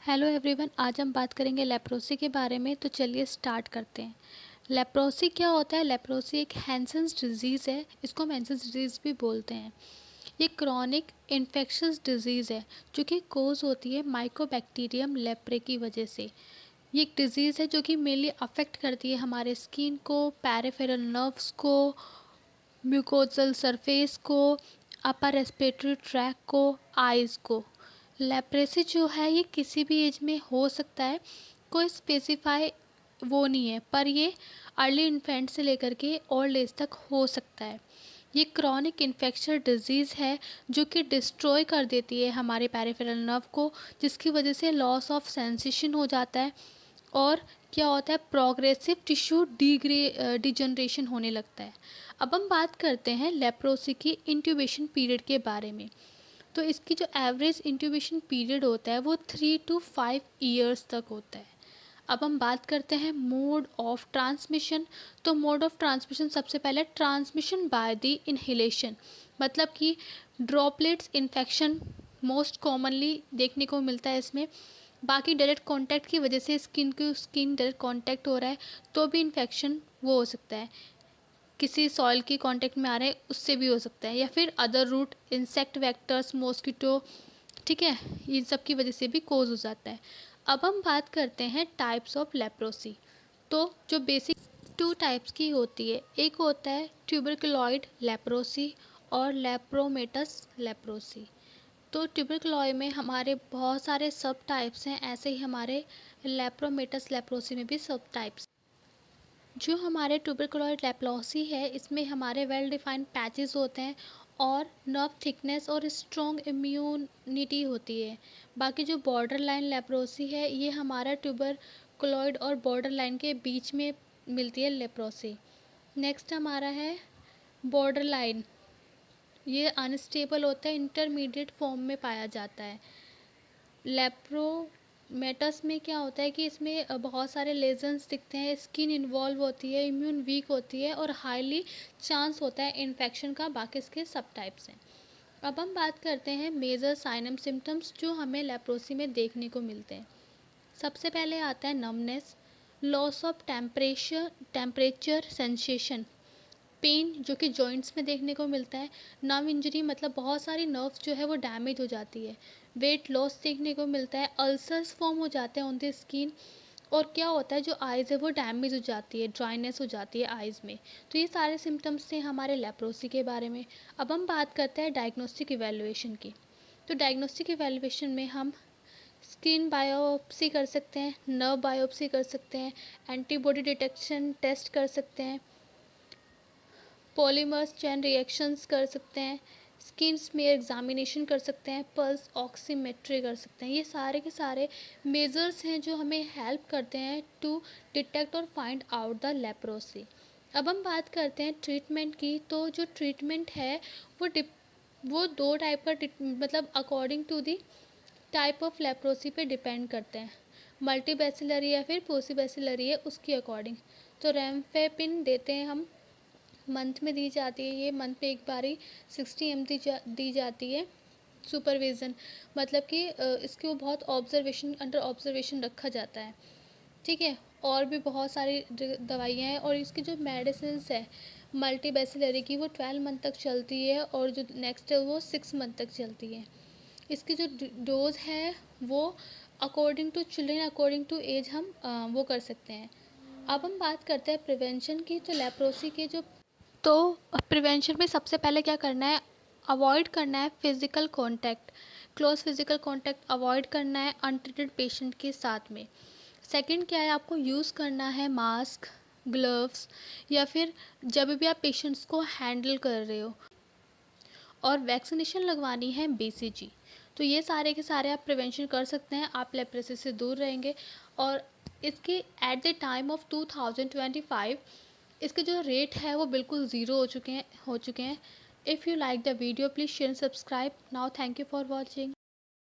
Hello everyone, आज हम बात करेंगे लेप्रोसी के बारे में। तो चलिए स्टार्ट करते हैं। लेप्रोसी क्या होता है? लेप्रोसी एक हैंसेन्स डिजीज़ है। इसको हम हैंसेन्स डिजीज़ भी बोलते हैं। ये क्रॉनिक इन्फेक्शस डिजीज़ है जो कि कोज होती है माइकोबैक्टीरियम लेप्रे की वजह से। ये एक डिज़ीज़ है जो कि मेनली अफेक्ट करती है हमारे स्किन को, पेरिफेरल नर्व्स को, म्यूकोजल सरफेस को, अपर रेस्पिरेटरी ट्रैक को, आइज़ को। लेप्रेसी जो है ये किसी भी एज में हो सकता है, कोई स्पेसिफाई वो नहीं है, पर ये अर्ली इन्फेंट से लेकर के ओल्ड एज तक हो सकता है। ये क्रॉनिक इन्फेक्शन डिजीज़ है जो कि डिस्ट्रॉय कर देती है हमारे पेरिफेरल नर्व को, जिसकी वजह से लॉस ऑफ सेंसेशन हो जाता है और क्या होता है, प्रोग्रेसिव टिश्यू डिजनरेशन होने लगता है। अब हम बात करते हैं लेप्रोसी की इंट्यूबेशन पीरियड के बारे में। तो इसकी जो एवरेज इंट्यूबेशन पीरियड होता है वो 3 to 5 ईयर्स तक होता है। अब हम बात करते हैं मोड ऑफ ट्रांसमिशन। तो मोड ऑफ ट्रांसमिशन सबसे पहले ट्रांसमिशन बाय द इनहेलेशन, मतलब कि ड्रॉपलेट्स इन्फेक्शन मोस्ट कॉमनली देखने को मिलता है इसमें। बाकी डायरेक्ट कांटेक्ट की वजह से स्किन डायरेक्ट कांटेक्ट हो रहा है तो भी इन्फेक्शन वो हो सकता है। किसी सॉइल की कांटेक्ट में आ रहे हैं उससे भी हो सकता है, या फिर other route, insect vectors, mosquito, ठीक है, इन सब की वजह से भी कोज हो जाता है। अब हम बात करते हैं टाइप्स ऑफ लेप्रोसी। तो जो बेसिक 2 टाइप्स की होती है, एक होता है ट्यूबरकुलॉइड लेप्रोसी और लेप्रोमेटस लेप्रोसी। तो ट्यूबरकुलॉय में हमारे बहुत सारे सब टाइप्स हैं, ऐसे ही हमारे लेप्रोमेटस लेप्रोसी में भी सब टाइप्स। जो हमारे ट्यूबरकुलॉइड लेप्रोसी है इसमें हमारे वेल डिफाइंड पैचेस होते हैं और नर्व थिकनेस और स्ट्रॉन्ग इम्यूनिटी होती है। बाकी जो बॉर्डर लाइन लेप्रोसी है ये हमारा ट्यूबरकुलॉइड और बॉर्डर लाइन के बीच में मिलती है लेप्रोसी। नेक्स्ट हमारा है बॉर्डर लाइन। ये अनस्टेबल होता है, इंटरमीडिएट फॉर्म में पाया जाता है। लेप्रोमेटस में क्या होता है कि इसमें बहुत सारे लेजन्स दिखते हैं, स्किन इन्वॉल्व होती है, इम्यून वीक होती है और हाईली चांस होता है इन्फेक्शन का। बाकी इसके सब टाइप्स हैं। अब हम बात करते हैं मेजर साइन एंड सिम्टम्स जो हमें लेप्रोसी में देखने को मिलते हैं। सबसे पहले आता है numbness, loss of temperature sensation, pain जो कि जॉइंट्स में देखने को मिलता है, नर्व इंजरी मतलब बहुत सारी नर्व्स जो है वो डैमेज हो जाती है, वेट लॉस देखने को मिलता है, अल्सर्स फॉर्म हो जाते हैं ऑन द स्किन, और क्या होता है जो आइज़ है वो डैमेज हो जाती है, ड्राइनेस हो जाती है आइज़ में। तो ये सारे सिम्टम्स थे हमारे लेप्रोसी के बारे में। अब हम बात करते हैं डायग्नोस्टिक इवैल्यूएशन की। तो डायग्नोस्टिक इवैल्यूएशन में हम स्किन बायोप्सी कर सकते हैं, नर्व बायोप्सी कर सकते हैं, एंटीबॉडी डिटेक्शन टेस्ट कर सकते हैं, पॉलीमर्स चेन रिएक्शंस कर सकते हैं, स्किन स्मेयर एग्जामिनेशन कर सकते हैं, पल्स ऑक्सीमेट्री कर सकते हैं। ये सारे के सारे मेजर्स हैं जो हमें हेल्प करते हैं टू डिटेक्ट और फाइंड आउट द लेप्रोसी। अब हम बात करते हैं ट्रीटमेंट की। तो जो ट्रीटमेंट है वो 2 टाइप का मतलब according to the type of leprosy पे डिपेंड करते हैं। मल्टी बैसिलरी या फिर पोसी है उसकी अकॉर्डिंग। तो रेमफेपिन देते हैं हम, मंथ में दी जाती है, ये मंथ में एक बारी 60 ml दी जाती है सुपरविज़न, मतलब कि इसको बहुत अंडर ऑब्जर्वेशन रखा जाता है, ठीक है। और भी बहुत सारी दवाइयाँ हैं, और इसकी जो मेडिसिन है मल्टी बैसिलरी की वो 12 मंथ तक चलती है, और जो नेक्स्ट है वो 6 मंथ तक चलती है। इसकी जो डोज है वो according to children, according to age हम वो कर सकते हैं। अब हम बात करते हैं प्रिवेंशन की। तो लेप्रोसी के जो तो प्रिवेंशन में सबसे पहले क्या करना है, अवॉइड करना है physical contact, close physical contact avoid करना है अनट्रीटेड पेशेंट के साथ में। सेकंड क्या है, आपको यूज़ करना है मास्क, ग्लव्स, या फिर जब भी आप पेशेंट्स को हैंडल कर रहे हो, और वैक्सीनेशन लगवानी है बीसीजी। तो ये सारे के सारे आप प्रिवेंशन कर सकते हैं, आप लेप्रोसी से दूर रहेंगे। और इसके एट द टाइम ऑफ 2025 इसके जो रेट है वो बिल्कुल ज़ीरो हो चुके हैं। If you like the video please share and subscribe now. Thank you for watching.